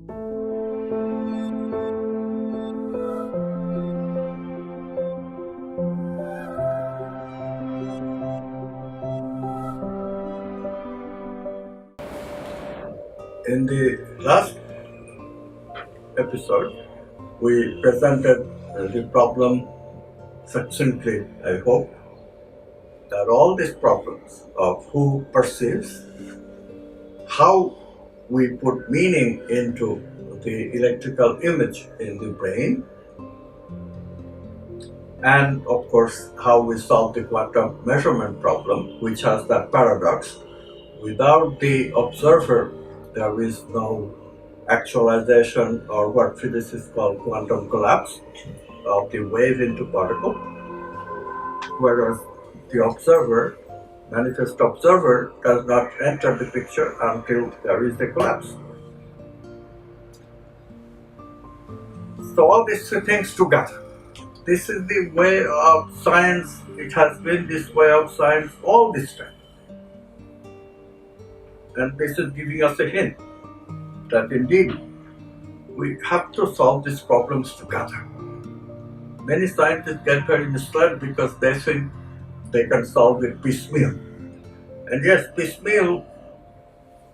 In the last episode, we presented the problem succinctly, I hope, that all these problems of who perceives, how we put meaning into the electrical image in the brain, and of course, how we solve the quantum measurement problem, which has that paradox. Without the observer, there is no actualization, or what physicists call quantum collapse of the wave into particle, whereas the observer, manifest observer, does not enter the picture until there is a collapse. So all these two things together. This is the way of science. It has been this way of science all this time. And this is giving us a hint that indeed we have to solve these problems together. Many scientists get very misled because they think they can solve it piecemeal. And yes, piecemeal,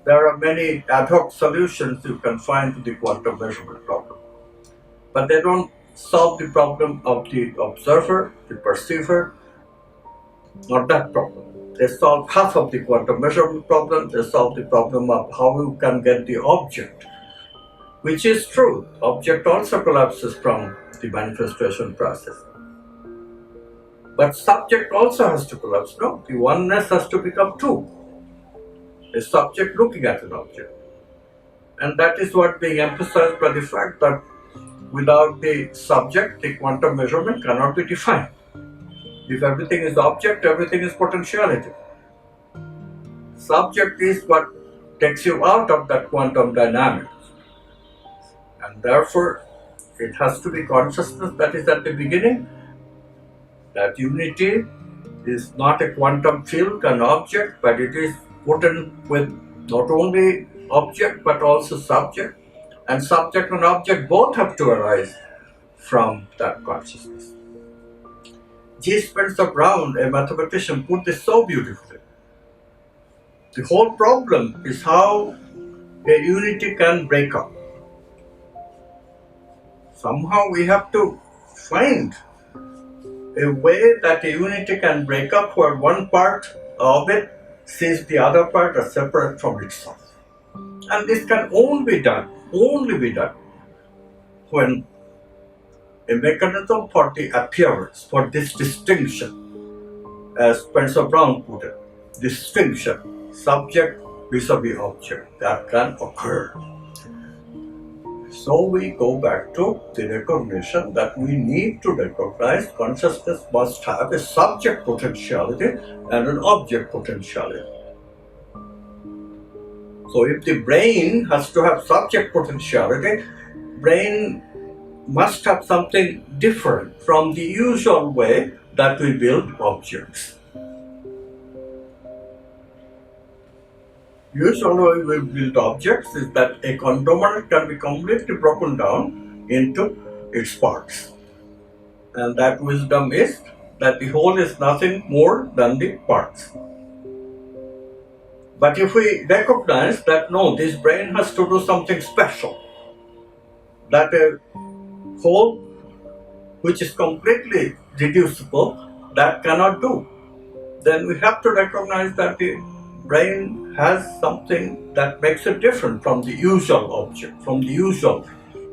there are many ad hoc solutions you can find to the quantum measurement problem. But they don't solve the problem of the observer, the perceiver, not that problem. They solve half of the quantum measurement problem. They solve the problem of how you can get the object, which is true. Object also collapses from the manifestation process. But subject also has to collapse, no? The oneness has to become two. A subject looking at an object. And that is what being emphasized by the fact that without the subject, the quantum measurement cannot be defined. If everything is object, everything is potentiality. Subject is what takes you out of that quantum dynamics. And therefore, it has to be consciousness that is at the beginning. That unity is not a quantum field, an object, but it is put in with not only object but also subject. And subject and object both have to arise from that consciousness. G. Spencer Brown, a mathematician, put this so beautifully. The whole problem is how a unity can break up. Somehow we have to find a way that a unity can break up where one part of it sees the other part as separate from itself. And this can only be done when a mechanism for the appearance, for this distinction, as Spencer Brown put it, distinction, subject vis-a-vis object, that can occur. So we go back to the recognition that we need to recognize consciousness must have a subject potentiality and an object potentiality. So if the brain has to have subject potentiality, brain must have something different from the usual way that we build objects. Usually we build objects is that a conglomerate can be completely broken down into its parts. And that wisdom is that the whole is nothing more than the parts. But if we recognize that no, this brain has to do something special, that a whole which is completely reducible, that cannot do, then we have to recognize that the brain has something that makes it different from the usual object, from the usual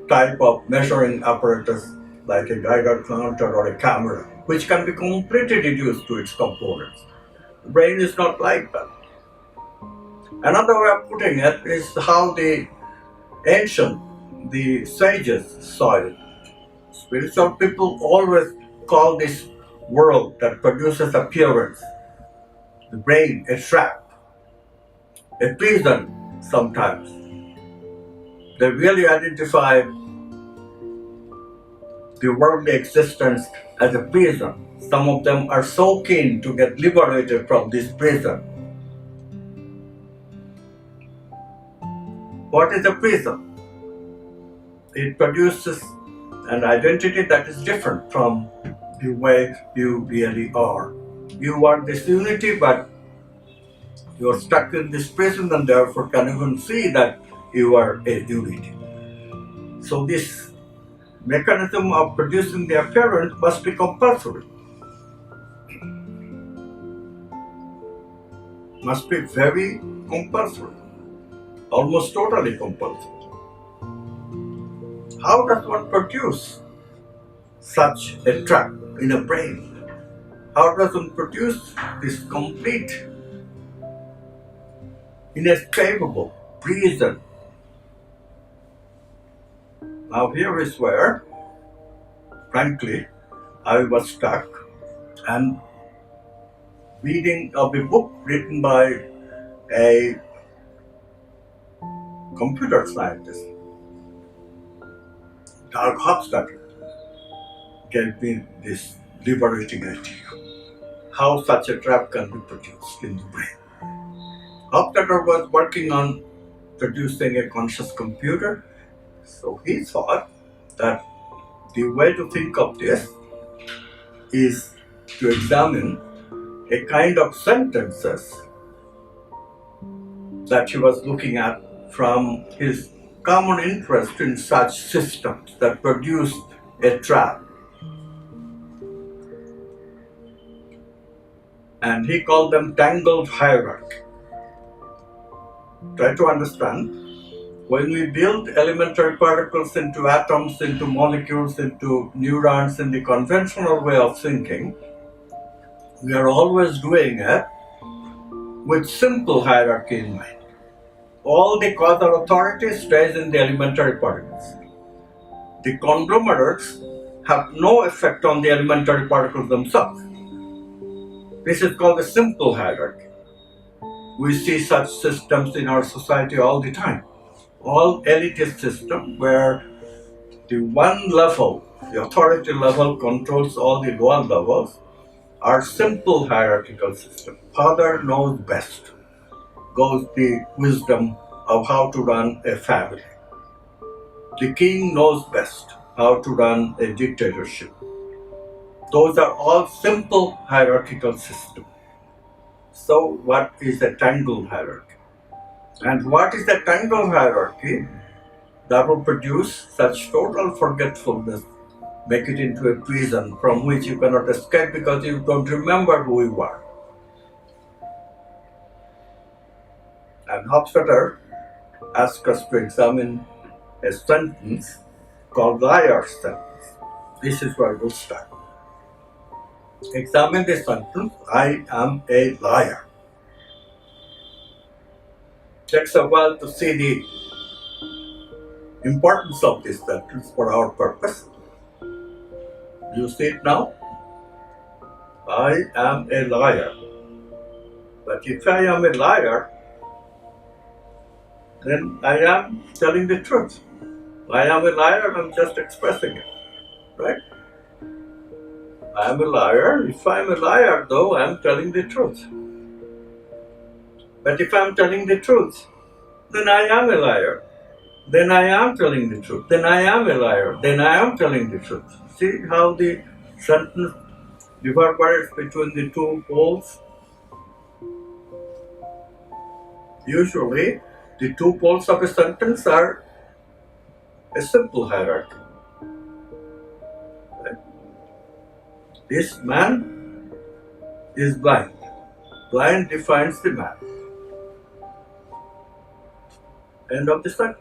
type of measuring apparatus like a Geiger counter or a camera, which can be completely reduced to its components. The brain is not like that. Another way of putting it is how the ancient, the sages saw it. Spiritual people always call this world that produces appearance, the brain, a trap, a prison sometimes. They really identify the worldly existence as a prison. Some of them are so keen to get liberated from this prison. What is a prison? it produces an identity that is different from the way you really are. You are this unity, but you're stuck in this prison and therefore can't even see that you are a unity. So this mechanism of producing the appearance must be compulsory, must be very compulsory, almost totally compulsory. How does one produce such a trap in a brain? How does one produce this complete, inescapable prison? Now here is where, frankly, I was stuck and reading of a book written by a computer scientist, Doug Hofstadter, gave me this liberating idea. How such a trap can be produced in the brain. Hofstadter was working on producing a conscious computer, so he thought that the way to think of this is to examine a kind of sentences that he was looking at from his common interest in such systems that produced a trap. And he called them tangled hierarchy. Try to understand, when we build elementary particles into atoms, into molecules, into neurons in the conventional way of thinking, we are always doing it with simple hierarchy in mind. All the causal authority stays in the elementary particles. The conglomerates have no effect on the elementary particles themselves. This is called a simple hierarchy. We see such systems in our society all the time. All elitist systems where the one level, the authority level, controls all the lower levels, are simple hierarchical systems. Father knows best, goes the wisdom of how to run a family. The king knows best how to run a dictatorship. Those are all simple hierarchical systems. So what is a tangled hierarchy? And what is a tangled hierarchy that will produce such total forgetfulness, make it into a prison from which you cannot escape because you don't remember who you are? And Hofstadter asked us to examine a sentence called liar sentence. This is where we'll start. Examine the sentence, I am a liar. Takes a while to see the importance of this sentence for our purpose. You see it now? I am a liar. But if I am a liar, then I am telling the truth. I am a liar, I'm just expressing it, right? I am a liar. If I am a liar, though, I am telling the truth. But if I am telling the truth, then I am a liar. Then I am telling the truth. Then I am a liar. Then I am telling the truth. See how the sentence reverberates between the two poles? Usually, the two poles of a sentence are a simple hierarchy. Right? This man is blind. Blind defines the man. End of the sentence.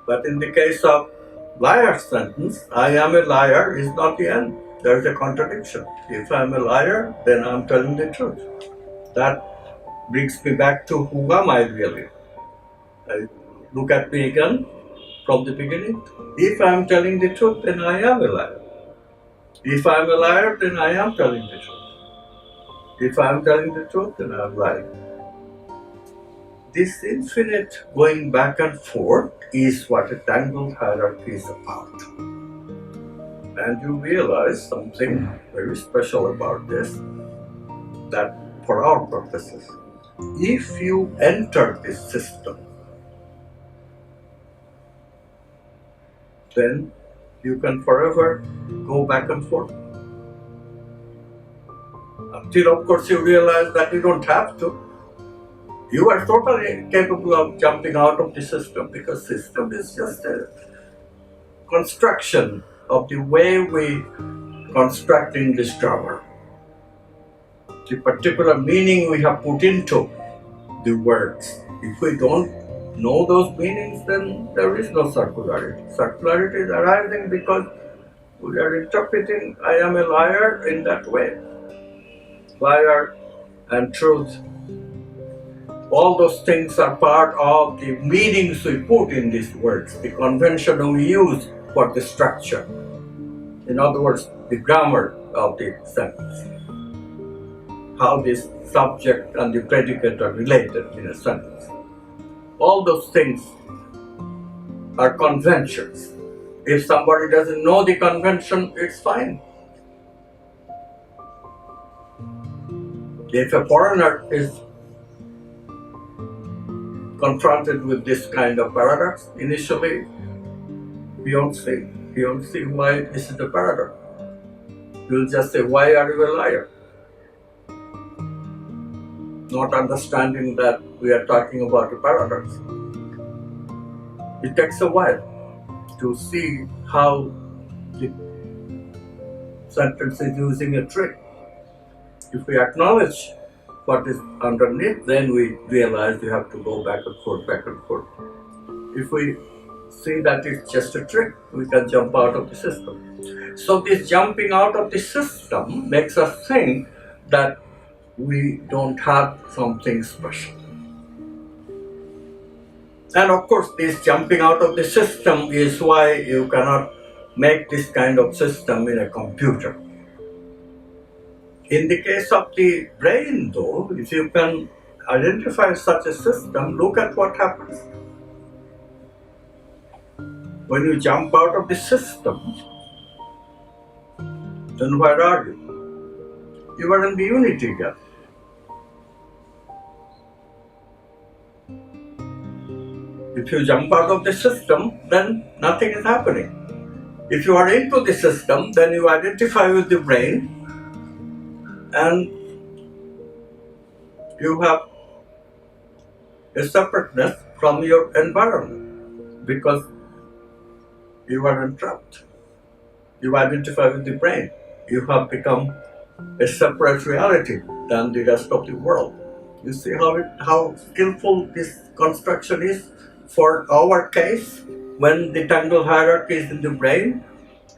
But in the case of liar sentence, I am a liar is not the end. There is a contradiction. If I am a liar, then I am telling the truth. That brings me back to who am I really? Look at me again from the beginning. If I am telling the truth, then I am a liar. If I am a liar, then I am telling the truth. If I am telling the truth, then I am lying. This infinite going back and forth is what a tangled hierarchy is about. And you realize something very special about this, that for our purposes, if you enter this system then you can forever go back and forth. Until, of course, you realize that you don't have to. You are totally capable of jumping out of the system, because system is just a construction of the way we construct English grammar. The particular meaning we have put into the words. If we don't know those meanings, then there is no circularity. Circularity is arising because we are interpreting "I am a liar" in that way. Liar and truth, all those things are part of the meanings we put in these words, the convention we use for the structure. In other words, the grammar of the sentence. How this subject and the predicate are related in a sentence. All those things are conventions. If somebody doesn't know the convention, it's fine. If a foreigner is confronted with this kind of paradox, initially he won't see why this is a paradox. He'll just say, "Why are you a liar?" Not understanding that we are talking about a paradox. It takes a while to see how the sentence is using a trick. If we acknowledge what is underneath, then we realize we have to go back and forth, back and forth. If we see that it's just a trick, we can jump out of the system. So this jumping out of the system makes us think that we don't have something special. And of course, this jumping out of the system is why you cannot make this kind of system in a computer. In the case of the brain, though, if you can identify such a system, look at what happens. When you jump out of the system, then where are you? You are in the unity gap. If you jump out of the system, then nothing is happening. If you are into the system, then you identify with the brain and you have a separateness from your environment because you are entrapped. You identify with the brain. You have become a separate reality than the rest of the world. You see how skillful this construction is for our case when the tangle hierarchy is in the brain.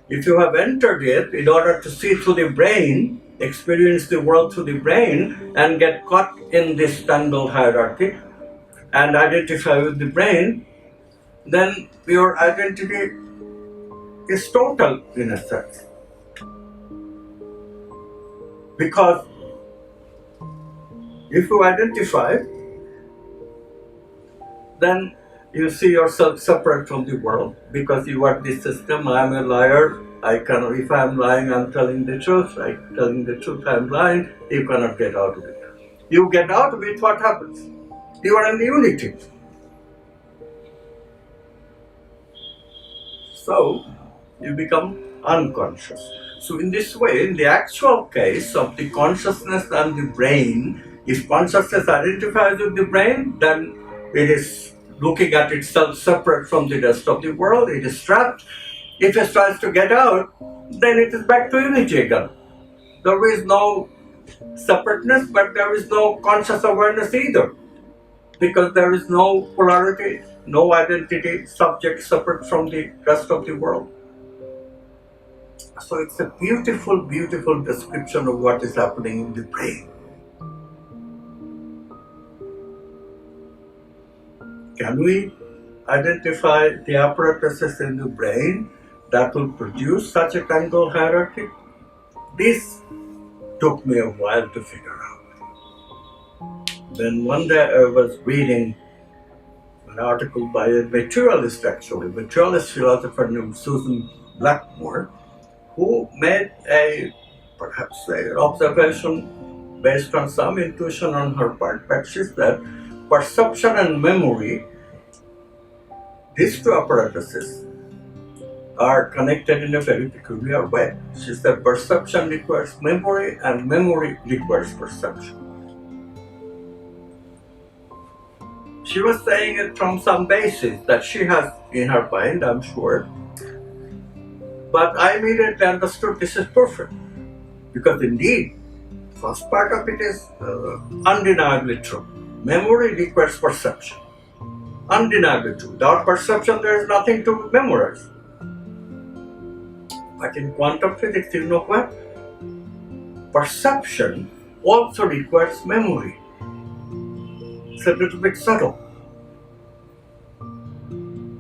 If you have entered it in order to see through the brain, experience the world through the brain, and get caught in this tangle hierarchy and identify with the brain, then your identity is total in a sense. Because if you identify, then you see yourself separate from the world because you are the system. I am a liar. If I am lying, I am telling the truth. Telling the truth, I am lying. You cannot get out of it. You get out of it, what happens? You are in the unity. So you become unconscious. So in this way, in the actual case of the consciousness and the brain, if consciousness identifies with the brain, then it is looking at itself separate from the rest of the world. It is trapped. If it tries to get out, then it is back to unity again. There is no separateness, but there is no conscious awareness either, because there is no polarity, no identity, subject separate from the rest of the world. So it's a beautiful, beautiful description of what is happening in the brain. Can we identify the apparatuses in the brain that will produce such a tangle hierarchy? This took me a while to figure out. Then one day I was reading an article by a materialist philosopher named Susan Blackmore, who made perhaps an observation based on some intuition on her part, but she said perception and memory, these two apparatuses, are connected in a very peculiar way. She said perception requires memory and memory requires perception. She was saying it from some basis that she has in her mind, I'm sure. But I immediately understood this is perfect. Because indeed, first part of it is undeniably true. Memory requires perception. Undeniably true. Without perception, there is nothing to memorize. But in quantum physics, you know what? Perception also requires memory. It's a little bit subtle.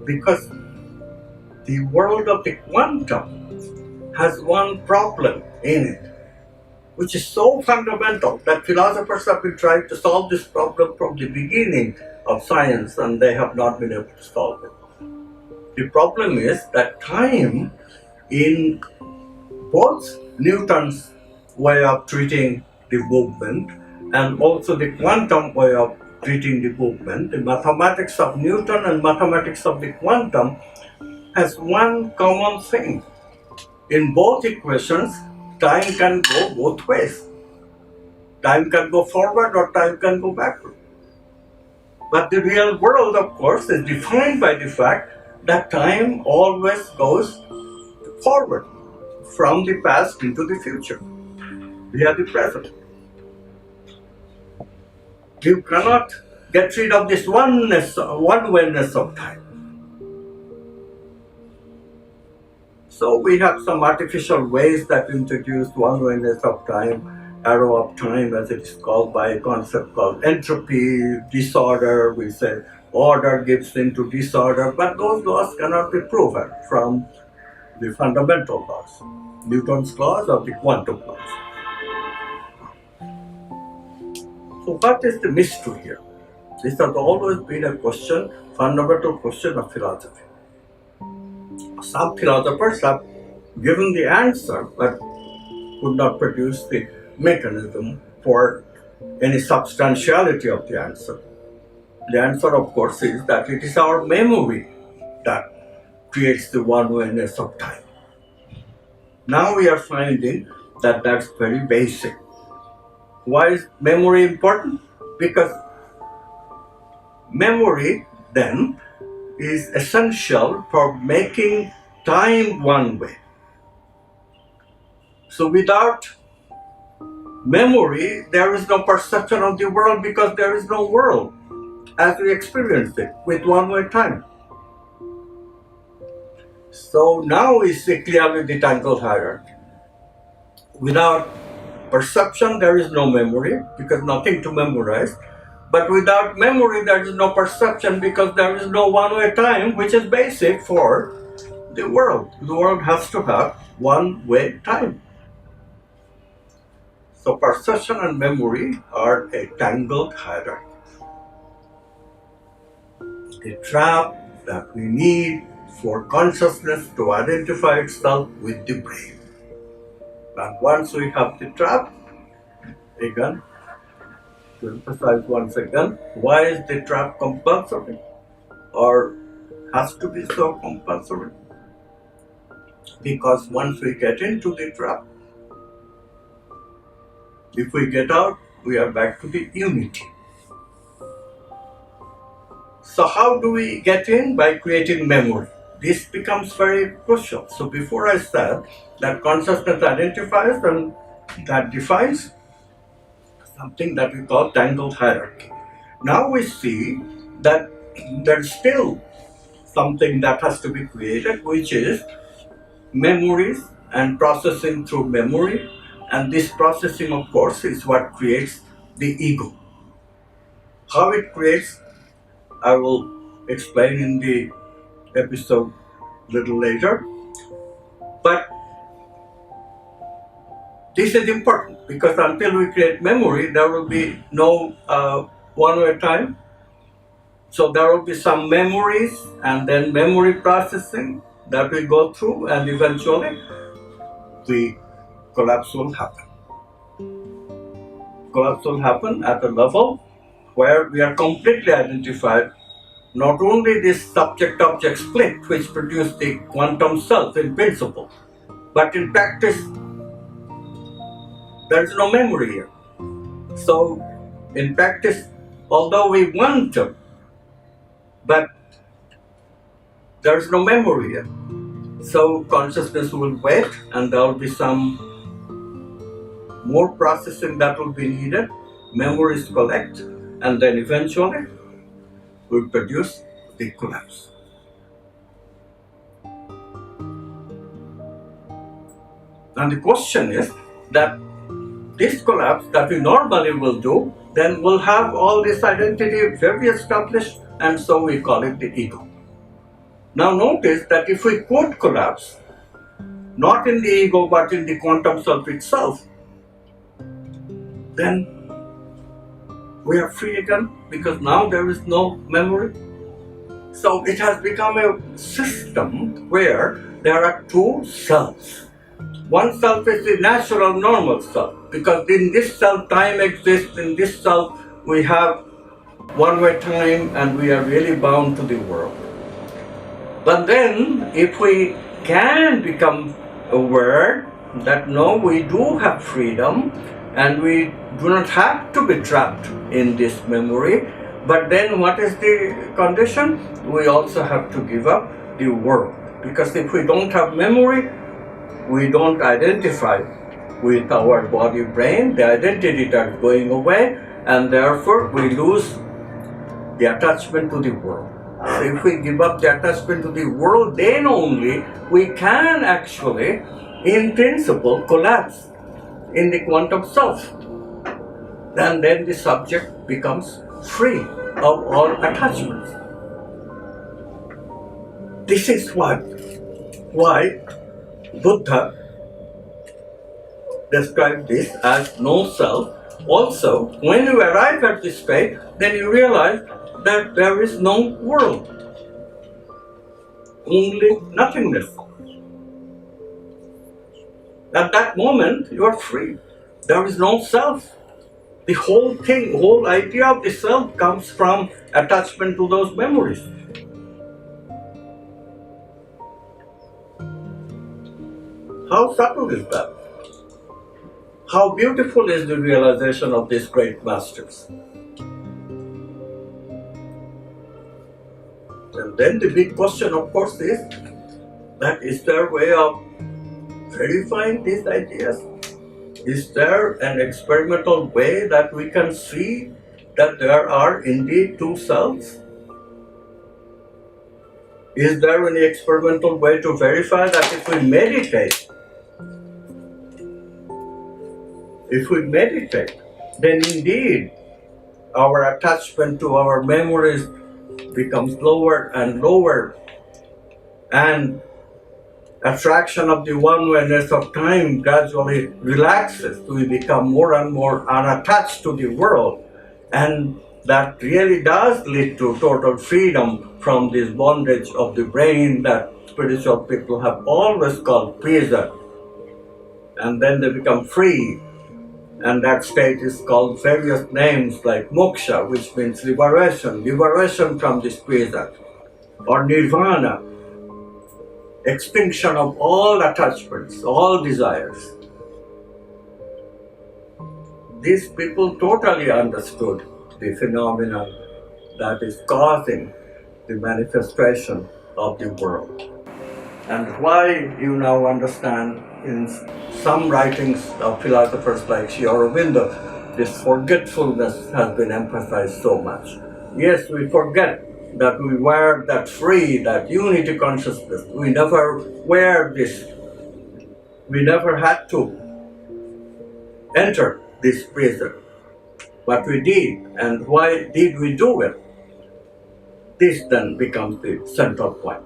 Because the world of the quantum has one problem in it, which is so fundamental that philosophers have been trying to solve this problem from the beginning of science and they have not been able to solve it. The problem is that time, in both Newton's way of treating the movement and also the quantum way of treating the movement, the mathematics of Newton and mathematics of the quantum has one common thing. In both equations, time can go both ways. Time can go forward or time can go backward. But the real world, of course, is defined by the fact that time always goes forward, from the past into the future. We are the present. You cannot get rid of this one-wayness of time. So we have some artificial ways that introduce one-wayness of time, arrow of time as it is called, by a concept called entropy, disorder. We say order gives into disorder, but those laws cannot be proven from the fundamental laws, Newton's laws or the quantum laws. So what is the mystery here? This has always been a question, fundamental question of philosophy. Some philosophers have given the answer but could not produce the mechanism for any substantiality of the answer. The answer, of course, is that it is our memory that creates the one-wayness of time. Now we are finding that that's very basic. Why is memory important? Because memory then is essential for making time one way. So without memory, there is no perception of the world because there is no world as we experience it with one-way time. So now we see clearly the tangled hierarchy. Without perception, there is no memory because nothing to memorize. But without memory, there is no perception because there is no one-way time, which is basic for the world. The world has to have one-way time. So perception and memory are a tangled hierarchy. A trap that we need for consciousness to identify itself with the brain. And once we have the trap, again, to emphasize once again, why is the trap compulsory or has to be so compulsory? Because once we get into the trap, if we get out, we are back to the unity. So how do we get in? By creating memory. This becomes very crucial. So before I said that consciousness identifies and that defines something that we call tangled hierarchy. Now we see that there's still something that has to be created, which is memories and processing through memory. And this processing, of course, is what creates the ego. How it creates, I will explain in the episode a little later. But this is important because until we create memory, there will be no one-way time. So there will be some memories and then memory processing that we go through, and eventually the collapse will happen. Collapse will happen at a level where we are completely identified not only this subject-object split which produced the quantum self in principle, but in practice there is no memory here. So in practice, although we want to, but there is no memory here. So consciousness will wait and there will be some more processing that will be needed, memories collect, and then eventually will produce the collapse. And the question is that this collapse that we normally will do, then we'll have all this identity very established, and so we call it the ego. Now notice that if we could collapse, not in the ego but in the quantum self itself, then we are free again, because now there is no memory. So it has become a system where there are two selves. One self is the natural normal self, because in this self time exists, in this self we have one-way time and we are really bound to the world. But then if we can become aware that no, we do have freedom and we do not have to be trapped in this memory, but then what is the condition? We also have to give up the world, because if we don't have memory, we don't identify with our body brain, the identity that is going away, and therefore we lose the attachment to the world. So if we give up the attachment to the world, then only we can actually, in principle, collapse in the quantum self. And then the subject becomes free of all attachments. This is why Buddha described this as no self. Also, when you arrive at this state, then you realize that there is no world, only nothingness. At that moment, you are free. There is no self. The whole thing, whole idea of the self comes from attachment to those memories. How subtle is that? How beautiful is the realization of these great masters? And then the big question, of course, is that is there a way of verifying these ideas? Is there an experimental way that we can see that there are indeed two selves? Is there any experimental way to verify that if we meditate, then indeed our attachment to our memories becomes lower and lower, and attraction of the one-wayness of time gradually relaxes. We become more and more unattached to the world, and that really does lead to total freedom from this bondage of the brain that spiritual people have always called prison. And then they become free, and that state is called various names like moksha, which means liberation from this prison, or nirvana, extinction of all attachments, all desires. These people totally understood the phenomenon that is causing the manifestation of the world. And why you now understand in some writings of philosophers like Sri Aurobindo, this forgetfulness has been emphasized so much. Yes, we forget that we were that free, that unity consciousness. We never were this. We never had to enter this prison. But we did. And why did we do it? This then becomes the central point.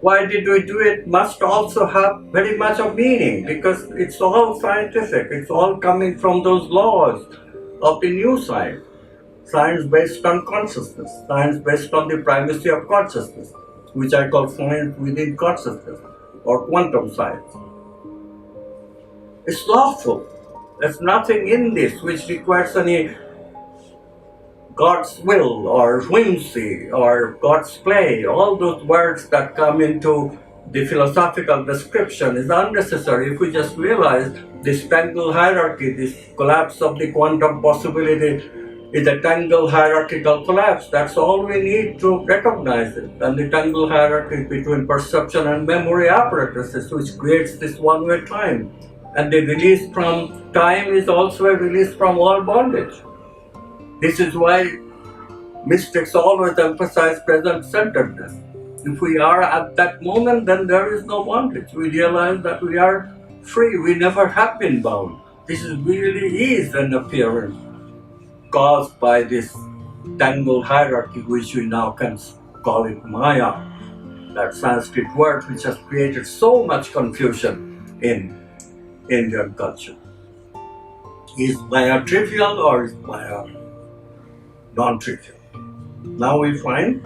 Why did we do it must also have very much of meaning, because it's all scientific. It's all coming from those laws of the new science. Science based on consciousness, science based on the primacy of consciousness, which I call science within consciousness, or quantum science. It's lawful. There's nothing in this which requires any God's will or whimsy or God's play, all those words that come into the philosophical description is unnecessary if we just realize this tangle hierarchy, this collapse of the quantum possibility is a tangle hierarchical collapse. That's all we need to recognize it. And the tangle hierarchy between perception and memory apparatuses, which creates this one-way time. And the release from time is also a release from all bondage. This is why mystics always emphasize present-centeredness. If we are at that moment, then there is no bondage. We realize that we are free. We never have been bound. This really is an appearance caused by this tangled hierarchy, which we now can call it Maya, that Sanskrit word which has created so much confusion in Indian culture. Is Maya trivial or is Maya non-trivial? Now we find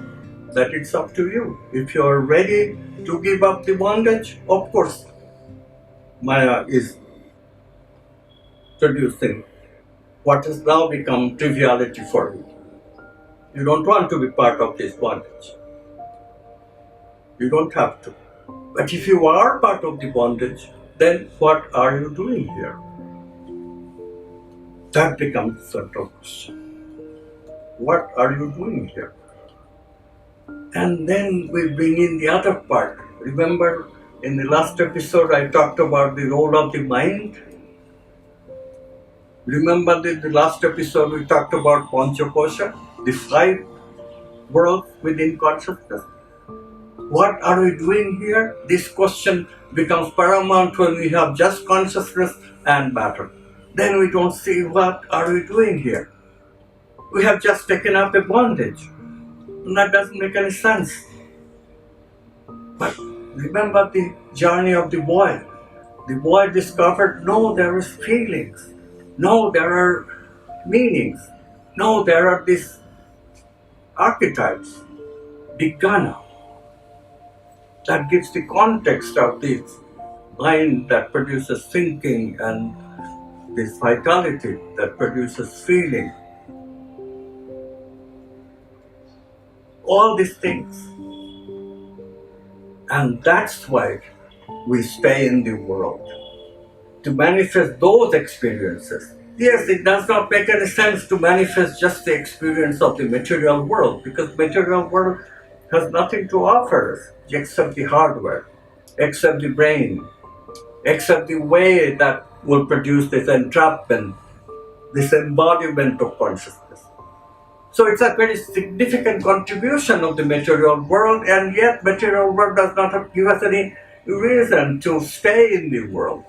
that it's up to you. If you are ready to give up the bondage, of course, Maya is producing what has now become triviality for you. You don't want to be part of this bondage. You don't have to. But if you are part of the bondage, then what are you doing here? That becomes the central question. What are you doing here? And then we bring in the other part. Remember, in the last episode, I talked about the role of the mind. Remember the last episode we talked about Panchakosha, the 5 worlds within consciousness. What are we doing here? This question becomes paramount when we have just consciousness and matter. Then we don't see what are we doing here. We have just taken up a bondage. And that doesn't make any sense. But remember the journey of the boy. The boy discovered, no, there is feelings. No, there are meanings. No, there are these archetypes. The Ghana. That gives the context of this mind that produces thinking and this vitality that produces feeling. All these things. And that's why we stay in the world, to manifest those experiences. Yes, it does not make any sense to manifest just the experience of the material world, because material world has nothing to offer us except the hardware, except the brain, except the way that will produce this entrapment, this embodiment of consciousness. So it's a very significant contribution of the material world, and yet material world does not give us any reason to stay in the world.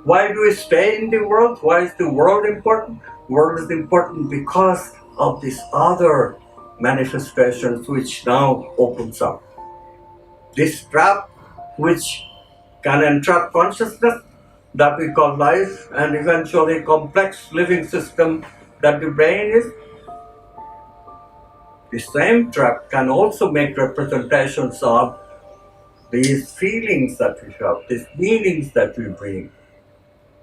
Why do we stay in the world? Why is the world important? The world is important because of these other manifestations which now opens up. This trap which can entrap consciousness that we call life, and eventually complex living system that the brain is. The same trap can also make representations of these feelings that we have, these meanings that we bring,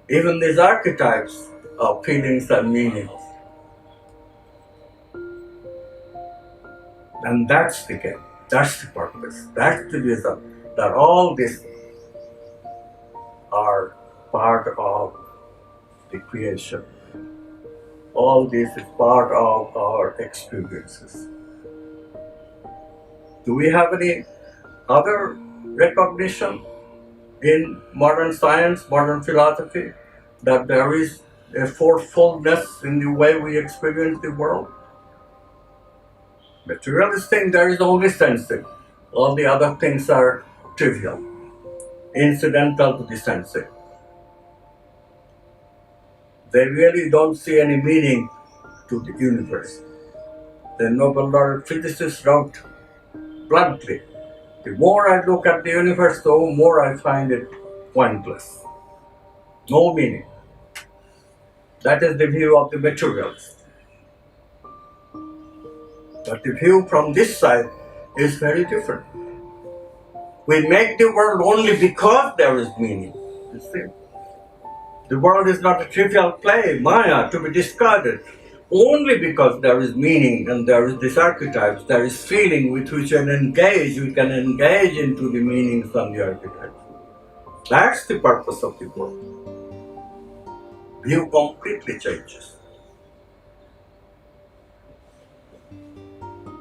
even these archetypes of feelings and meanings. And that's the game, that's the purpose, that's the reason that all these are part of the creation. All this is part of our experiences. Do we have any other recognition in modern science, modern philosophy, that there is a forcefulness in the way we experience the world? Materialist thing, there is only sensing. All the other things are trivial, incidental to the sensing. They really don't see any meaning to the universe. The Nobel laureate physicist wrote bluntly, the more I look at the universe, the more I find it pointless. No meaning. That is the view of the materialist. But the view from this side is very different. We make the world only because there is meaning. You see? The world is not a trivial play, Maya, to be discarded. Only because there is meaning and there is this archetypes, there is feeling with which we can engage into the meanings and the archetypes. That's the purpose of the work. View completely changes.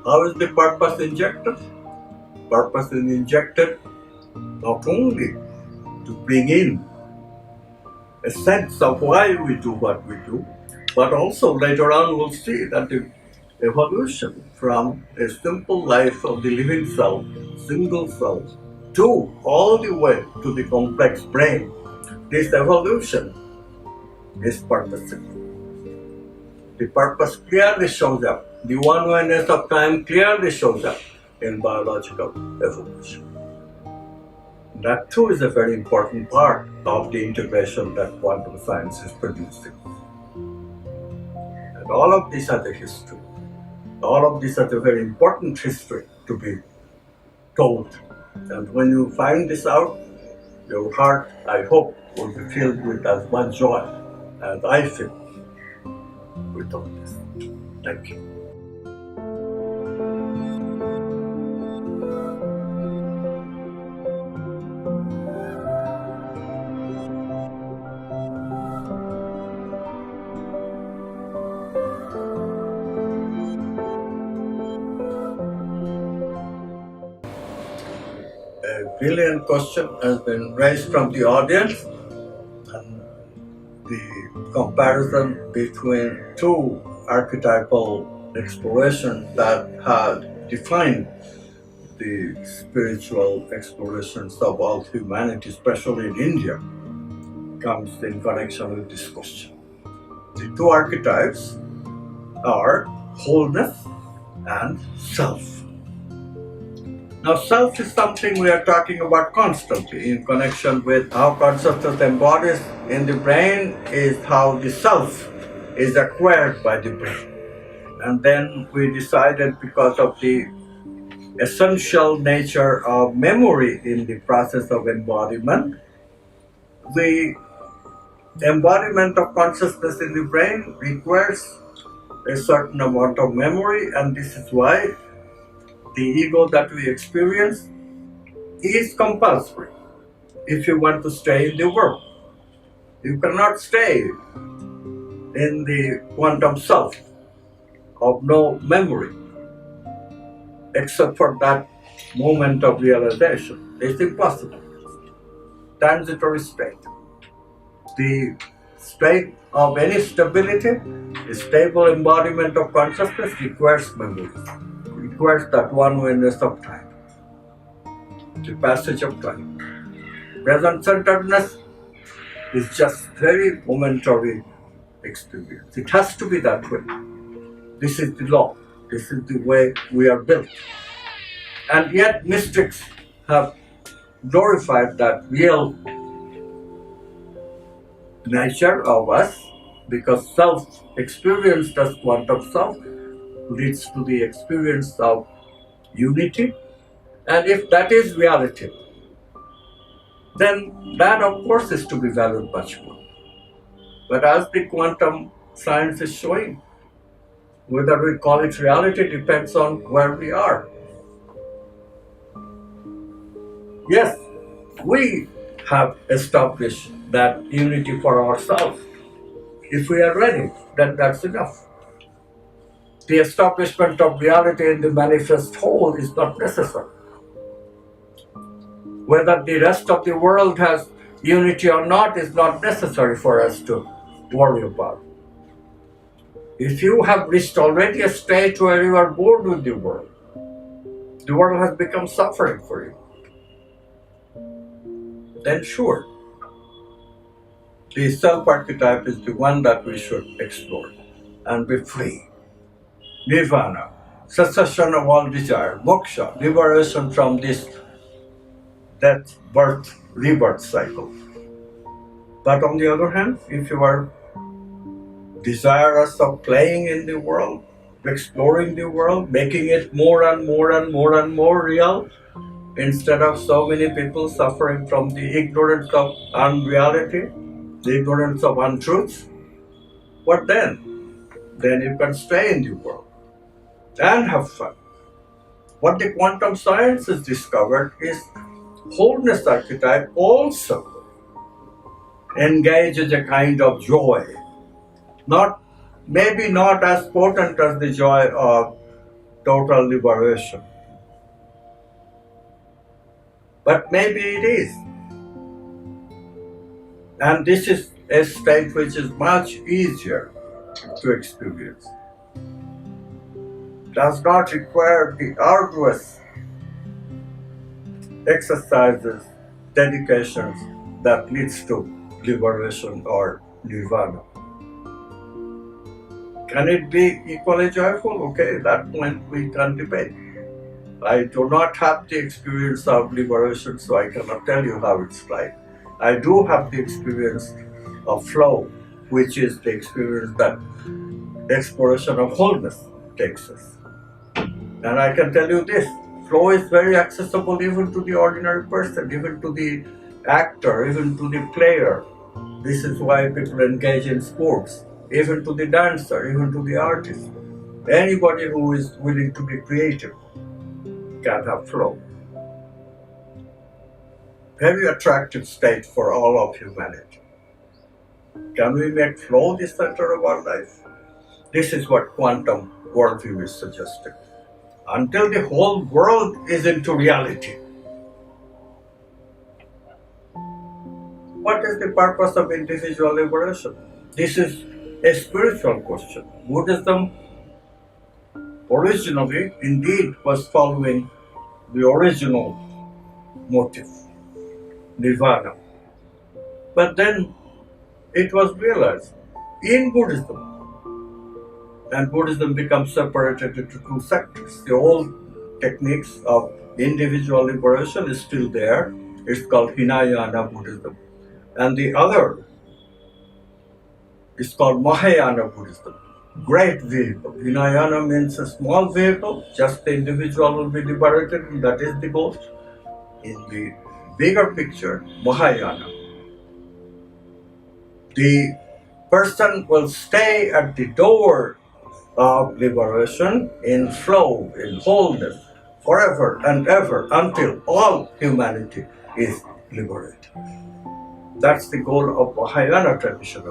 How is the purpose injected? Purpose is injected not only to bring in a sense of why we do what we do, but also later on we'll see that the evolution from a simple life of the living cell, single cells, to all the way to the complex brain, this evolution is purposive. The purpose clearly shows up. The one-wayness of time clearly shows up in biological evolution. That too is a very important part of the integration that quantum science is producing. And all of this has a history. All of this has a very important history to be told. And when you find this out, your heart, I hope, will be filled with as much joy as I feel with all this. Thank you. A brilliant question has been raised from the audience, and the comparison between two archetypal explorations that had defined the spiritual explorations of all humanity, especially in India, comes in connection with this question. The two archetypes are wholeness and self. Now, self is something we are talking about constantly in connection with how consciousness embodies in the brain, is how the self is acquired by the brain. And then we decided, because of the essential nature of memory in the process of embodiment, the embodiment of consciousness in the brain requires a certain amount of memory, and this is why the ego that we experience is compulsory if you want to stay in the world. You cannot stay in the quantum self of no memory except for that moment of realization. It's impossible. Transitory state. The state of any stability, a stable embodiment of consciousness requires memory. Requires that one-wayness of time, the passage of time. Present-centeredness is just very momentary experience. It has to be that way. This is the law. This is the way we are built. And yet mystics have glorified that real nature of us, because self experienced as quantum self leads to the experience of unity. And if that is reality, then that of course is to be valued much more. But as the quantum science is showing, whether we call it reality depends on where we are. Yes, we have established that unity for ourselves. If we are ready, then that's enough. The establishment of reality in the manifest whole is not necessary. Whether the rest of the world has unity or not is not necessary for us to worry about. If you have reached already a state where you are bored with the world has become suffering for you, then sure, the self-archetype is the one that we should explore and be free. Nirvana, cessation of all desire, moksha, liberation from this death, birth, rebirth cycle. But on the other hand, if you are desirous of playing in the world, exploring the world, making it more and more and more and more real, instead of so many people suffering from the ignorance of unreality, the ignorance of untruths, what then? then you can stay in the world and have fun. What the quantum science has discovered is wholeness archetype also engages a kind of joy, not maybe not as potent as the joy of total liberation, but maybe it is. And this is a state which is much easier to experience. Does not require the arduous exercises, dedications that leads to liberation or nirvana. Can it be equally joyful? Okay, that point we can debate. I do not have the experience of liberation, so I cannot tell you how it's like. I do have the experience of flow, which is the experience that exploration of wholeness takes us. And I can tell you this, flow is very accessible even to the ordinary person, even to the actor, even to the player. This is why people engage in sports, even to the dancer, even to the artist. Anybody who is willing to be creative can have flow. Very attractive state for all of humanity. Can we make flow the center of our life? This is what quantum worldview is suggesting. Until the whole world is into reality, what is the purpose of individual liberation? This is a spiritual question. Buddhism originally indeed was following the original motive, nirvana. But then it was realized in Buddhism, and Buddhism becomes separated into two sectors. The old techniques of individual liberation is still there. It's called Hinayana Buddhism. And the other is called Mahayana Buddhism. Great vehicle. Hinayana means a small vehicle, just the individual will be liberated, and that is the goal. In the bigger picture, Mahayana, the person will stay at the door of liberation in flow, in wholeness, forever and ever until all humanity is liberated. That's the goal of Mahayana tradition.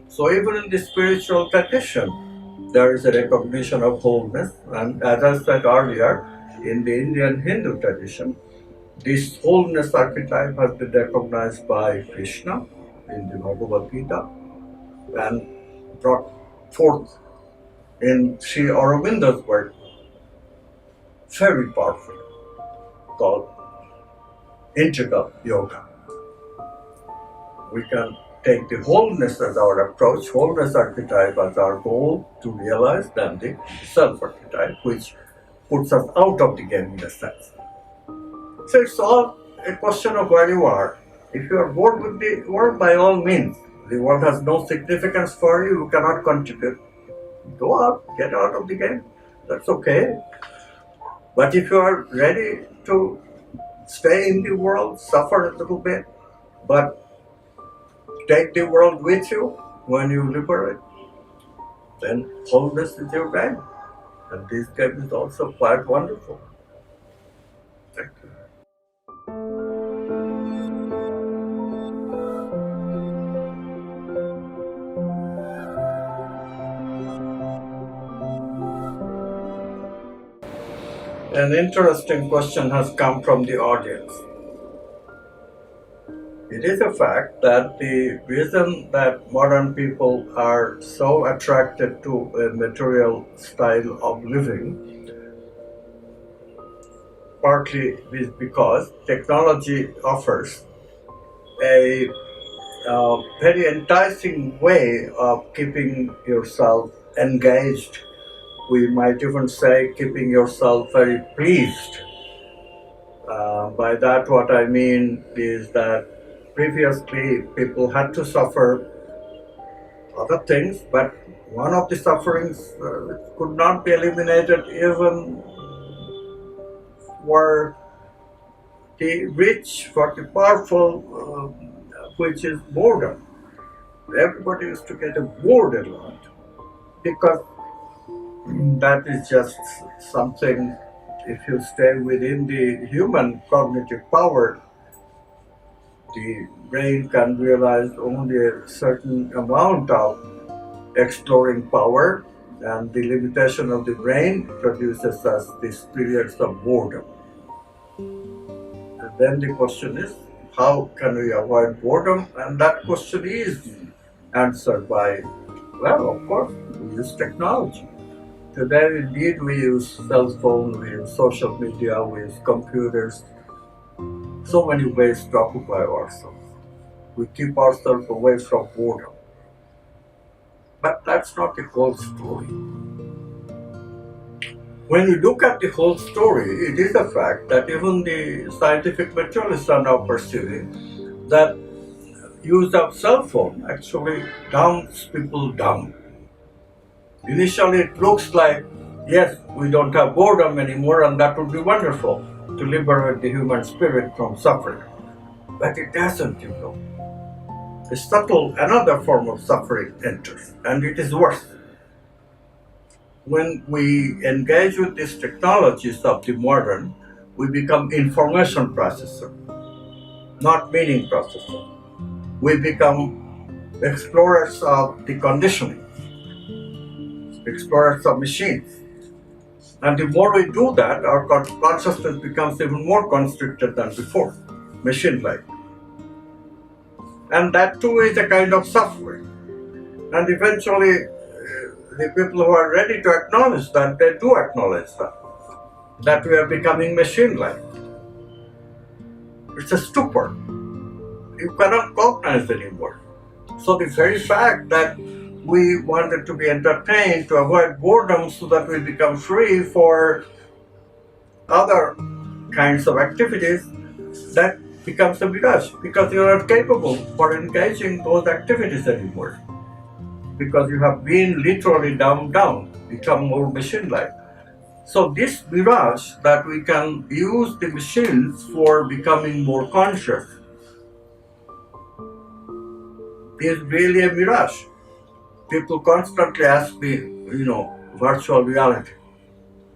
So even in the spiritual tradition, there is a recognition of wholeness, and as I said earlier, in the Indian Hindu tradition, this wholeness archetype has been recognized by Krishna in the Bhagavad Gita and brought forth in Sri Aurobindo's work, very powerful, called Integral Yoga. We can take the wholeness as our approach, wholeness archetype as our goal to realize, than the self archetype, which puts us out of the game in a sense. So it's all a question of where you are. If you are bored with the world, by all means, the world has no significance for you, you cannot contribute. Go out, get out of the game. That's okay. But if you are ready to stay in the world, suffer a little bit, but take the world with you when you liberate, then wholeness is your game. And this game is also quite wonderful. Thank you. An interesting question has come from the audience. It is a fact that the reason that modern people are so attracted to a material style of living partly is because technology offers a very enticing way of keeping yourself engaged. We might even say keeping yourself very pleased. By that, what I mean is that previously people had to suffer other things, but one of the sufferings could not be eliminated even for the rich, for the powerful, which is boredom. everybody used to get bored a lot because that is just something. If you stay within the human cognitive power, the brain can realize only a certain amount of exploring power, and the limitation of the brain produces us these periods of boredom. And then the question is, how can we avoid boredom? And that question is answered by, well, of course, we use technology. Today, indeed, we use cell phone, we use social media, we use computers, so many ways to occupy ourselves. We keep ourselves away from boredom. But that's not the whole story. When you look at the whole story, it is a fact that even the scientific materialists are now perceiving that use of cell phone actually downs people down. Initially, it looks like, yes, we don't have boredom anymore, and that would be wonderful to liberate the human spirit from suffering. But it doesn't, you know. A subtle, another form of suffering enters, and it is worse. When we engage with these technologies of the modern, we become information processor, not meaning processor. We become explorers of the conditioning, explorers of machines. And the more we do that, our consciousness becomes even more constricted than before, machine-like. And that too is a kind of suffering. And eventually, the people who are ready to acknowledge that, they do acknowledge that we are becoming machine-like. It's a stupor. You cannot cognize anymore. So the very fact that we wanted to be entertained, to avoid boredom so that we become free for other kinds of activities, that becomes a mirage because you are not capable for engaging those activities anymore. Because you have been literally dumbed down, become more machine-like. So this mirage that we can use the machines for becoming more conscious is really a mirage. People constantly ask me, virtual reality.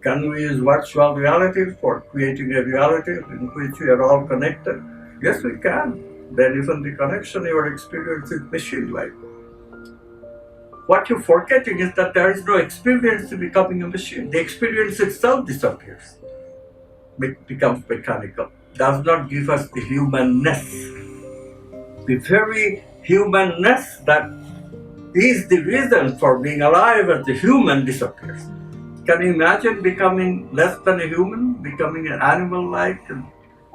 Can we use virtual reality for creating a reality in which we are all connected? Yes, we can. Then even the connection you are experiencing is machine-like. What you're forgetting is that there is no experience in becoming a machine. The experience itself disappears, becomes mechanical, does not give us the humanness. The very humanness that is the reason for being alive as the human disappears. Can you imagine becoming less than a human, becoming an animal-like,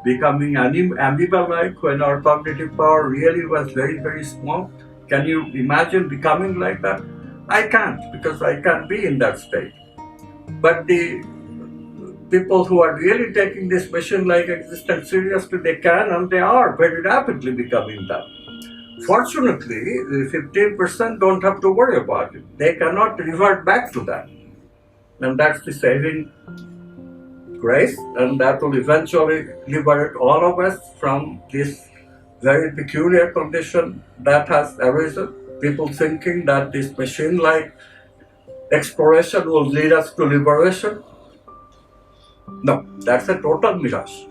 becoming amoeba-like when our cognitive power really was very, very small? Can you imagine becoming like that? I can't, because I can't be in that state. But the people who are really taking this machine-like existence seriously, they can and they are very rapidly becoming that. Fortunately, the 15% don't have to worry about it. They cannot revert back to that. And that's the saving grace, and that will eventually liberate all of us from this very peculiar condition that has arisen. People thinking that this machine-like exploration will lead us to liberation. No, that's a total mirage.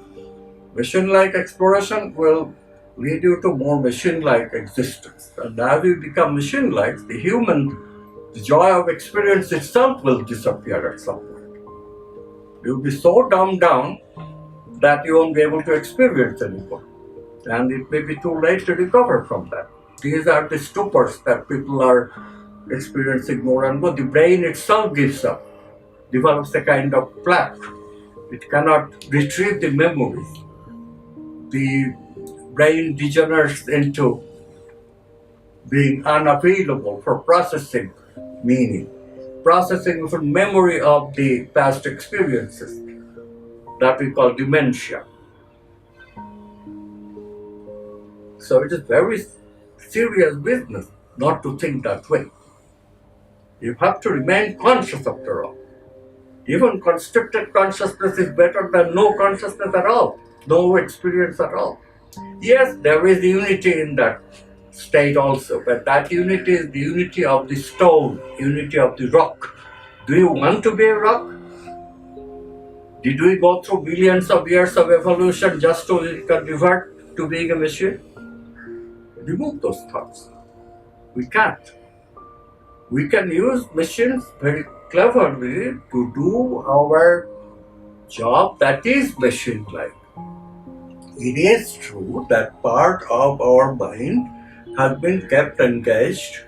Machine-like exploration will lead you to more machine-like existence. And as you become machine-like, the joy of experience itself will disappear at some point. You'll be so dumbed down that you won't be able to experience anymore. And it may be too late to recover from that. These are the stupors that people are experiencing more and more. The brain itself gives up, develops a kind of plaque. It cannot retrieve the memories. The brain degenerates into being unavailable for processing meaning, processing from memory of the past experiences that we call dementia. So it is very serious business not to think that way. You have to remain conscious after all. Even constricted consciousness is better than no consciousness at all, no experience at all. Yes, there is unity in that state also, but that unity is the unity of the stone, unity of the rock. Do you want to be a rock? Did we go through billions of years of evolution just to revert to being a machine? Remove those thoughts. We can't. We can use machines very cleverly to do our job that is machine-like. It is true that part of our mind has been kept engaged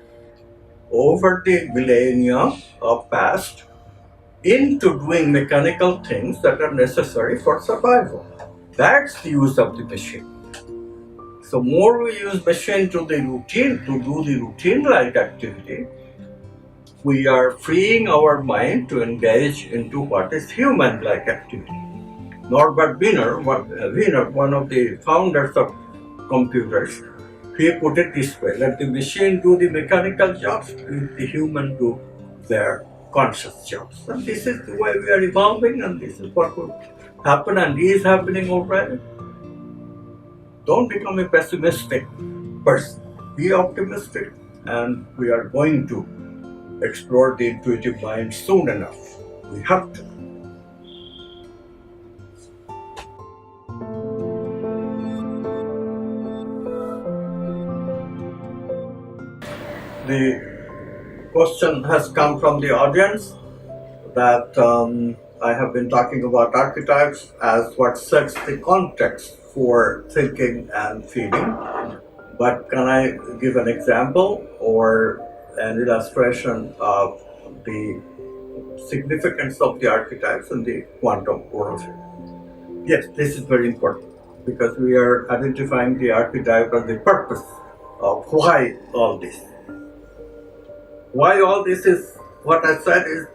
over the millennia of past into doing mechanical things that are necessary for survival. That's the use of the machine. So more we use machine to do the routine-like activity, we are freeing our mind to engage into what is human-like activity. Norbert Wiener, one of the founders of computers, he put it this way: let the machine do the mechanical jobs, let the human do their conscious jobs. And this is the way we are evolving, and this is what will happen and is happening already. Don't become a pessimistic person. Be optimistic, and we are going to explore the intuitive mind soon enough. We have to. The question has come from the audience that I have been talking about archetypes as what sets the context for thinking and feeling. But can I give an example or an illustration of the significance of the archetypes in the quantum worldview? Yes, this is very important because we are identifying the archetype as the purpose of why all this. Why all this is what I said is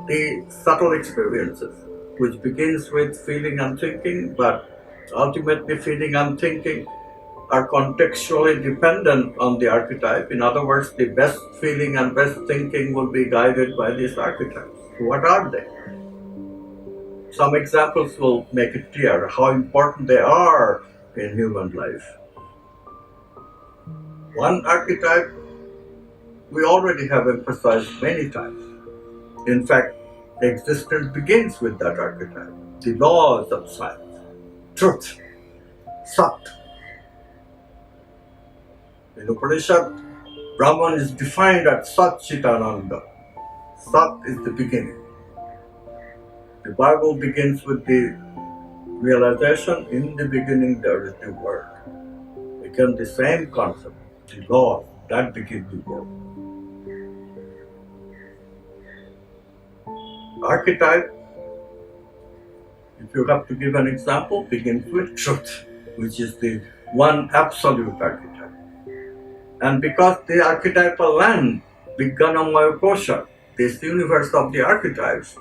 the subtle experiences, which begins with feeling and thinking, but ultimately feeling and thinking are contextually dependent on the archetype. In other words, the best feeling and best thinking will be guided by these archetypes. What are they? Some examples will make it clear how important they are in human life. One archetype we already have emphasized many times. In fact, existence begins with that archetype. The laws of science, truth, Sat. In Upanishad, Brahman is defined as Sat Chitananda. Sat is the beginning. The Bible begins with the realization, in the beginning there is the Word. Again, the same concept, the laws, that begin the world. Archetype, if you have to give an example, begins with truth, which is the one absolute archetype. And because the archetypal land, Vijnanamaya Kosha, this universe of the archetypes,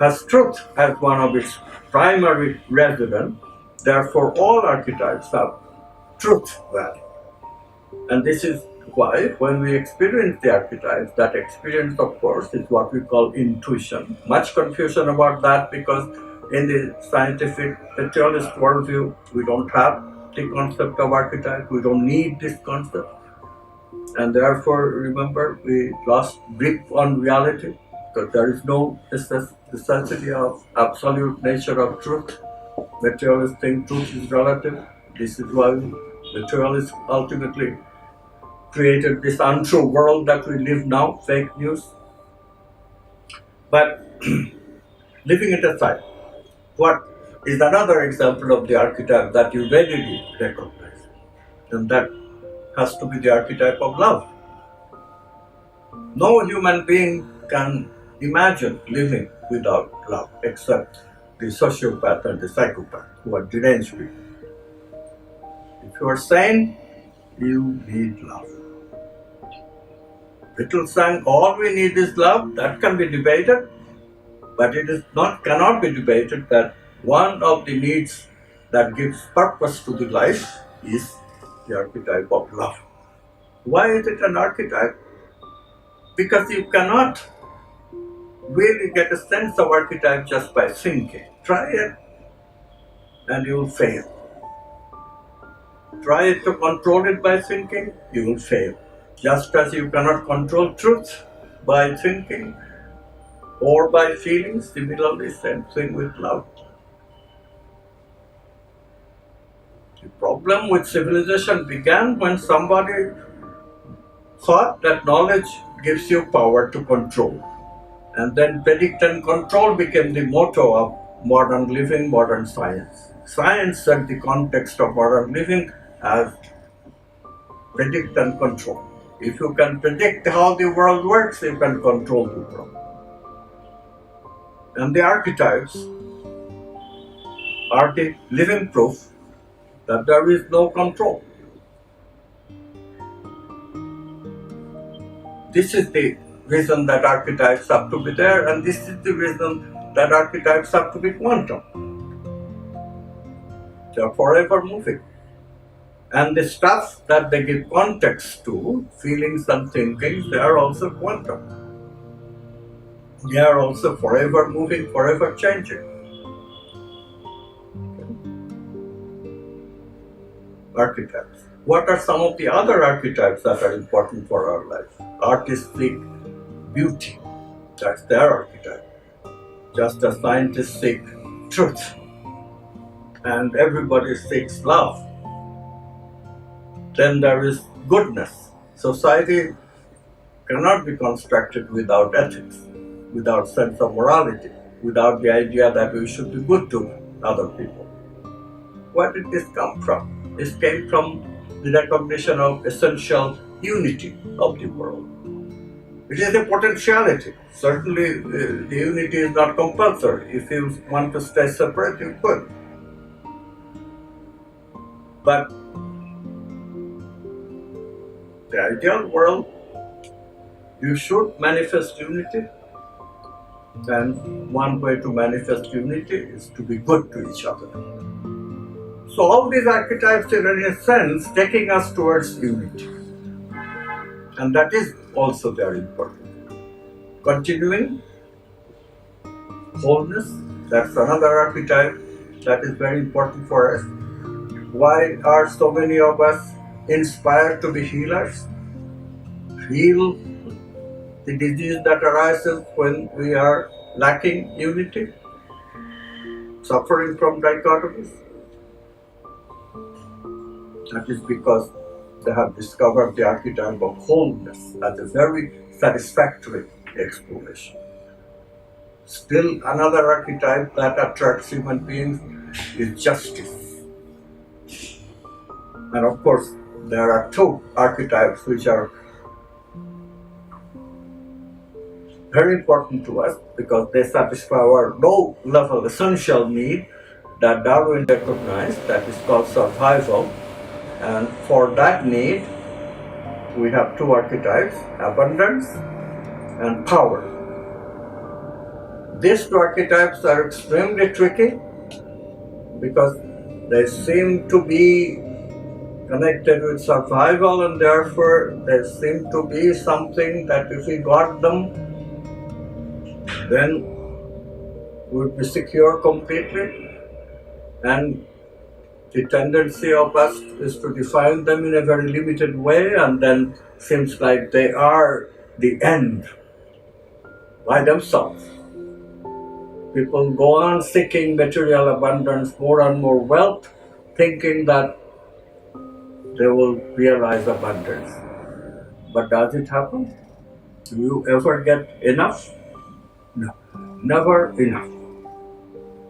has truth as one of its primary residents, therefore all archetypes have truth value. And this is why when we experience the archetypes, that experience of course is what we call intuition. Much confusion about that because in the scientific materialist worldview, we don't have the concept of archetype, we don't need this concept. And therefore, remember, we lost grip on reality because there is no necessity of absolute nature of truth. Materialists think truth is relative. This is why materialists ultimately created this untrue world that we live now, fake news. But leaving it aside, what is another example of the archetype that you readily recognize? And that has to be the archetype of love. No human being can imagine living without love except the sociopath and the psychopath who are deranged people. If you are sane, you need love. Little sang, all we need is love. That can be debated, but it is cannot be debated that one of the needs that gives purpose to the life is the archetype of love. Why is it an archetype? Because you cannot really get a sense of archetype just by thinking. Try it and you will fail. Try to control it by thinking, you will fail. Just as you cannot control truth by thinking or by feeling, similarly, same thing with love. The problem with civilization began when somebody thought that knowledge gives you power to control. And then predict and control became the motto of modern living, modern science. Science set the context of modern living as predict and control. If you can predict how the world works, you can control the world. And the archetypes are the living proof that there is no control. This is the reason that archetypes have to be there, and this is the reason that archetypes have to be quantum. They are forever moving. And the stuff that they give context to, feelings and thinkings, they are also quantum. They are also forever moving, forever changing. Archetypes. What are some of the other archetypes that are important for our life? Artistic beauty. That's their archetype. Just as scientists seek truth and everybody seeks love. Then there is goodness. Society cannot be constructed without ethics, without sense of morality, without the idea that we should be good to other people. Where did this come from? This came from the recognition of essential unity of the world. It is a potentiality. Certainly, the unity is not compulsory. If you want to stay separate, you could. But the ideal world, you should manifest unity. And one way to manifest unity is to be good to each other. So all these archetypes are in a sense taking us towards unity. And that is also very important. Continuing, wholeness, that's another archetype that is very important for us. Why are so many of us inspired to be healers? Heal the disease that arises when we are lacking unity, suffering from dichotomies. That is because they have discovered the archetype of wholeness as a very satisfactory exploration. Still another archetype that attracts human beings is justice. And of course, there are two archetypes which are very important to us because they satisfy our low-level essential need that Darwin recognized, that is called survival. And for that need, we have two archetypes, abundance and power. These two archetypes are extremely tricky because they seem to be connected with survival, and therefore they seem to be something that if we got them, then we would be secure completely. And the tendency of us is to define them in a very limited way, and then seems like they are the end by themselves. People go on seeking material abundance, more and more wealth, thinking that they will realize abundance. But does it happen? Do you ever get enough? No, never enough.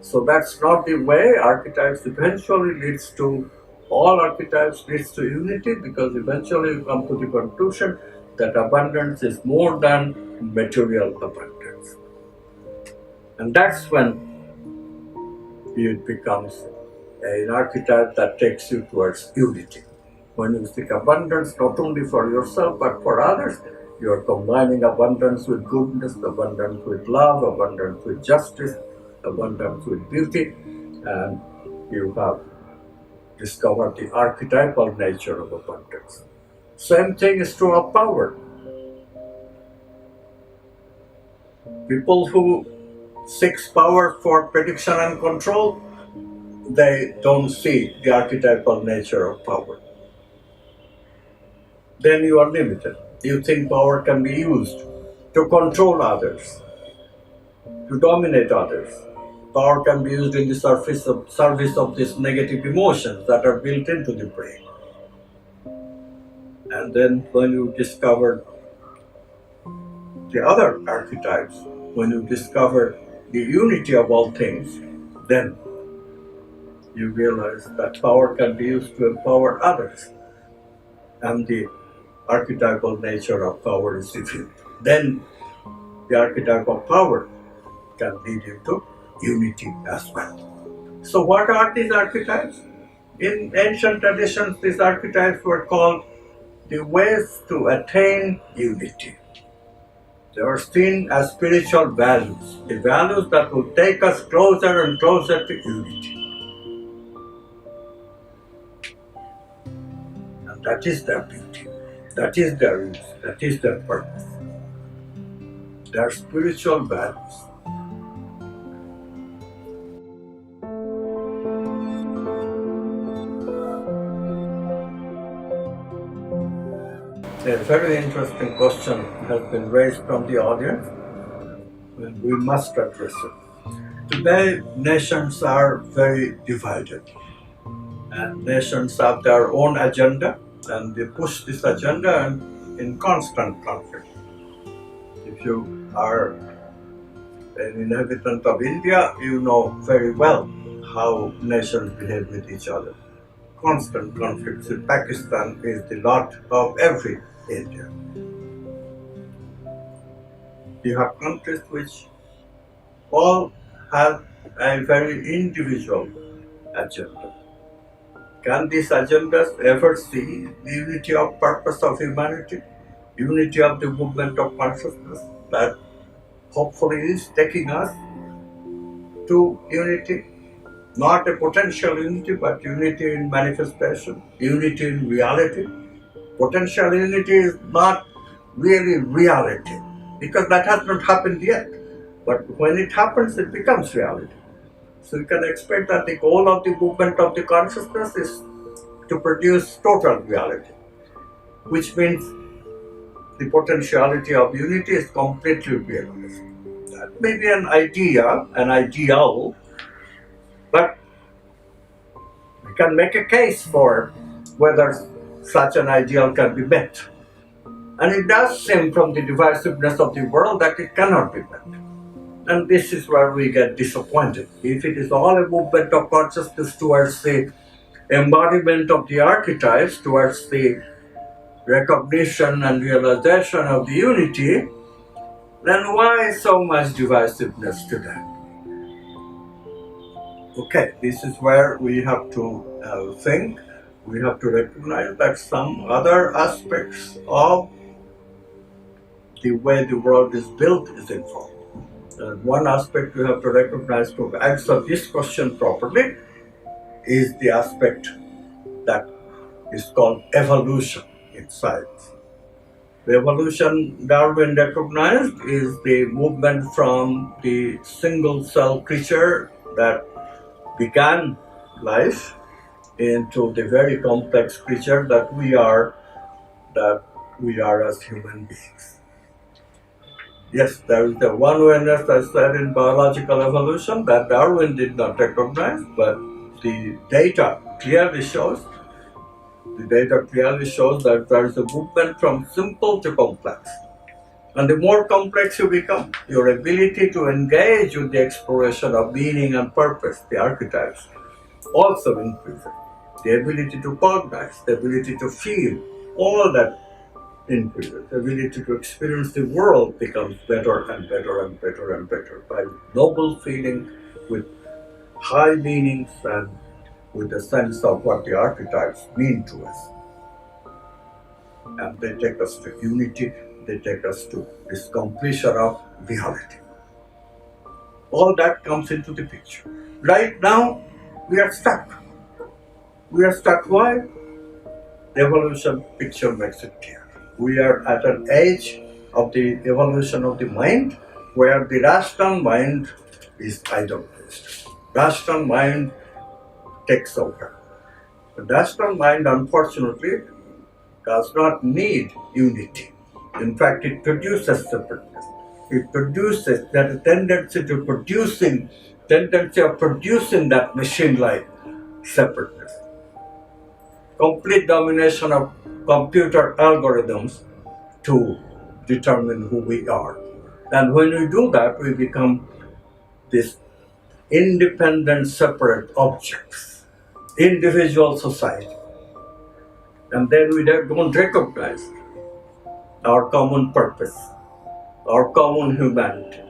So that's not the way. Archetypes eventually leads to, all archetypes leads to unity, because eventually you come to the conclusion that abundance is more than material abundance. And that's when it becomes an archetype that takes you towards unity. When you seek abundance not only for yourself but for others, you are combining abundance with goodness, abundance with love, abundance with justice, abundance with beauty, and you have discovered the archetypal nature of abundance. Same thing is true of power. People who seek power for prediction and control they don't see the archetypal nature of power. Then you are limited. You think power can be used to control others, to dominate others. Power can be used in the service of these negative emotions that are built into the brain. And then when you discover the other archetypes, when you discover the unity of all things, then you realize that power can be used to empower others. And the archetypal nature of power is revealed. Then the archetype of power can lead you to unity as well. So, what are these archetypes? In ancient traditions, these archetypes were called the ways to attain unity. They were seen as spiritual values, the values that will take us closer and closer to unity. And that is their beauty, that is their use, that is their purpose. They are spiritual values. A very interesting question has been raised from the audience, and we must address it. Today, nations are very divided, and nations have their own agenda, and they push this agenda in constant conflict. If you are an inhabitant of India, you know very well how nations behave with each other. Constant conflicts in Pakistan is the lot of every Indian. You have countries which all have a very individual agenda. Can these agendas ever see the unity of purpose of humanity, unity of the movement of consciousness that hopefully is taking us to unity? Not a potential unity, but unity in manifestation, unity in reality. Potential unity is not really reality because that has not happened yet. But when it happens, it becomes reality. So you can expect that the goal of the movement of the consciousness is to produce total reality, which means the potentiality of unity is completely realized. That may be an idea, an ideal, but we can make a case for whether such an ideal can be met. And it does seem from the divisiveness of the world that it cannot be met. And this is where we get disappointed. If it is all a movement of consciousness towards the embodiment of the archetypes, towards the recognition and realization of the unity, then why so much divisiveness today? Okay, this is where we have to think, we have to recognize that some other aspects of the way the world is built is involved. One aspect we have to recognize to answer this question properly is the aspect that is called evolution in science. The evolution Darwin recognized is the movement from the single cell creature that began life into the very complex creature that we are as human beings. Yes, there is the one awareness I said in biological evolution that Darwin did not recognize, but the data clearly shows that there is a movement from simple to complex. And the more complex you become, your ability to engage with the exploration of meaning and purpose, the archetypes, also increases. The ability to cognize, the ability to feel, all that increases. The ability to experience the world becomes better and better and better and better by noble feeling with high meanings and with a sense of what the archetypes mean to us. And they take us to unity, they take us to this completion of reality. All that comes into the picture. Right now, we are stuck. We are stuck. Why? The evolution picture makes it clear. We are at an age of the evolution of the mind where the rational mind is idolized. Rational mind takes over. The rational mind, unfortunately, does not need unity. In fact, it produces separateness. It produces that tendency of producing that machine-like separateness. Complete domination of computer algorithms to determine who we are. And when we do that, we become these independent, separate objects, individual society. And then we don't recognize our common purpose, our common humanity.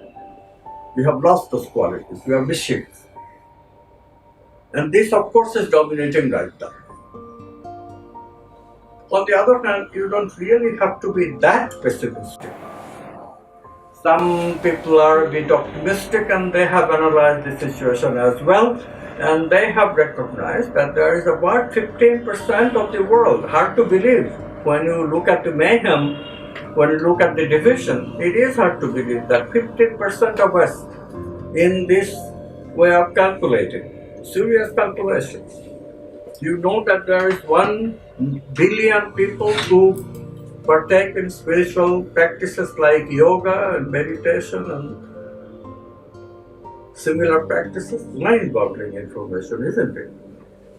We have lost those qualities. We are machines. And this, of course, is dominating right now. On the other hand, you don't really have to be that pessimistic. Some people are a bit optimistic and they have analyzed the situation as well, and they have recognized that there is about 15% of the world. Hard to believe when you look at the mayhem, when you look at the division. It is hard to believe that 15% of us in this way of calculating, serious calculations. You know that there is 1 billion people who partake in spiritual practices like yoga and meditation and similar practices. Mind-boggling information, isn't it?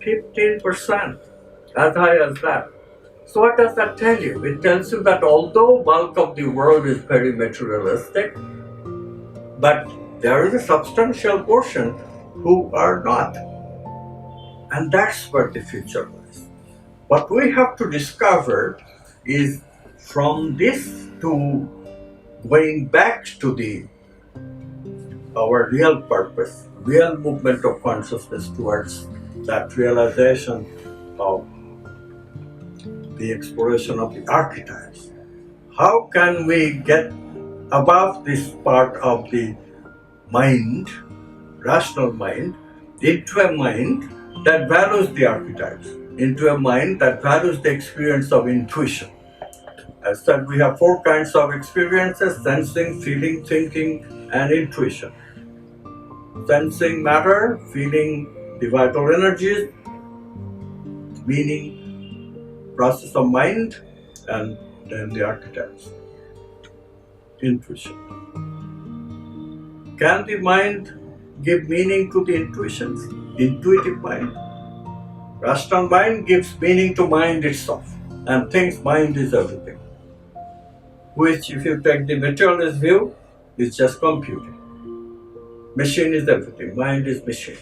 15%, as high as that. So what does that tell you? It tells you that although bulk of the world is very materialistic, but there is a substantial portion who are not. And that's where the future lies. What we have to discover is from this to going back to our real purpose, real movement of consciousness towards that realization of the exploration of the archetypes. How can we get above this part of the mind, rational mind, into a mind that values the archetypes, into a mind that values the experience of intuition? As said, we have 4 kinds of experiences: sensing, feeling, thinking, and intuition. Sensing matter, feeling the vital energies, meaning process of mind, and then the archetypes. Intuition. Can the mind give meaning to the intuitions? Intuitive mind. Rational mind gives meaning to mind itself and thinks mind is everything. Which, if you take the materialist view, is just computing. Machine is everything, mind is machine.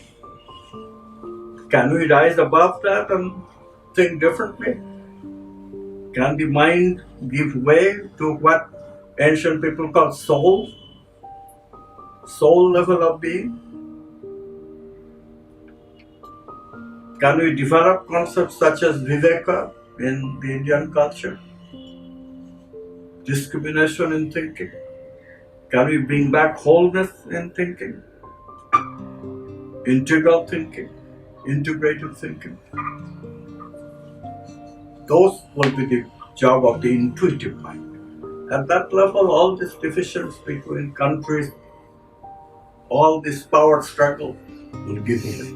Can we rise above that and think differently? Can the mind give way to what ancient people call soul? Soul level of being? Can we develop concepts such as viveka in the Indian culture? Discrimination in thinking? Can we bring back wholeness in thinking? Integral thinking? Integrative thinking? Those will be the job of the intuitive mind. At that level, all these divisions between countries, all this power struggle will give way.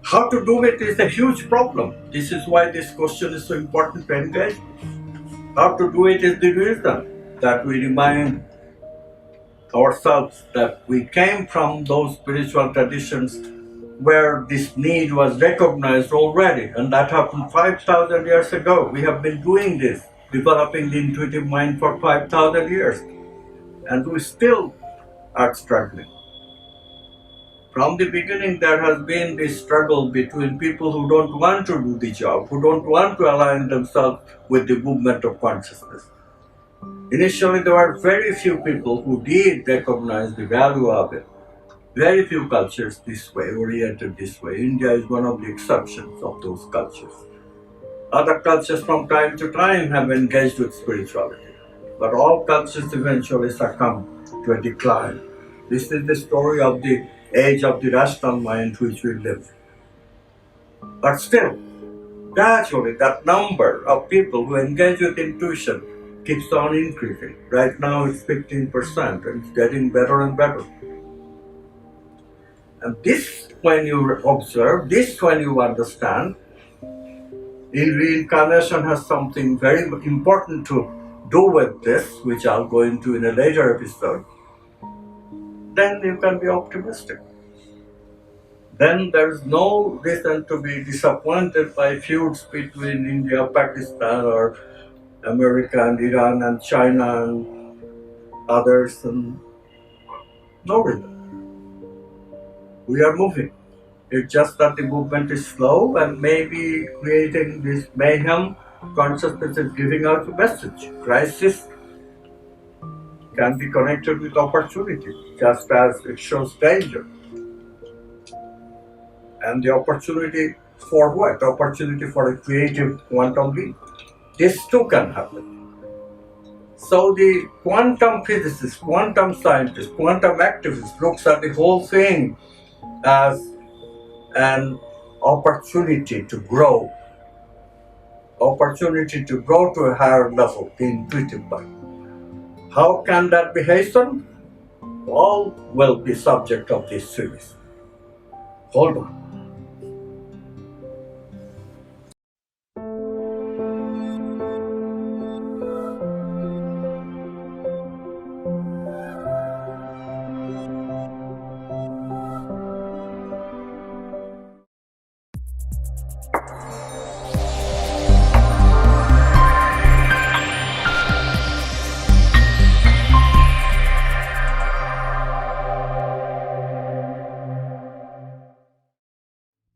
How to do it is a huge problem. This is why this question is so important to engage. How to do it is the reason that we remind ourselves that we came from those spiritual traditions where this need was recognized already, and that happened 5,000 years ago. We have been doing this, developing the intuitive mind for 5,000 years, and we still are struggling. From the beginning, there has been this struggle between people who don't want to do the job, who don't want to align themselves with the movement of consciousness. Initially, there were very few people who did recognize the value of it. Very few cultures this way, oriented this way. India is one of the exceptions of those cultures. Other cultures from time to time have engaged with spirituality, but all cultures eventually succumb to a decline. This is the story of the age of the rational mind which we live. But still, gradually that number of people who engage with intuition keeps on increasing. Right now it's 15% and it's getting better and better. And this when you observe, this when you understand, in reincarnation has something very important to do with this, which I'll go into in a later episode, then you can be optimistic. Then there's no reason to be disappointed by feuds between India, Pakistan, or America and Iran and China and others, and no reason. We are moving. It's just that the movement is slow and maybe creating this mayhem. Consciousness is giving out a message. Crisis can be connected with opportunity, just as it shows danger. And the opportunity for what? Opportunity for a creative quantum leap. This too can happen. So the quantum physicist, quantum scientist, quantum activist looks at the whole thing as an opportunity to grow to a higher level, the intuitive mind. How can that be hastened? All will be subject of this series. Hold on.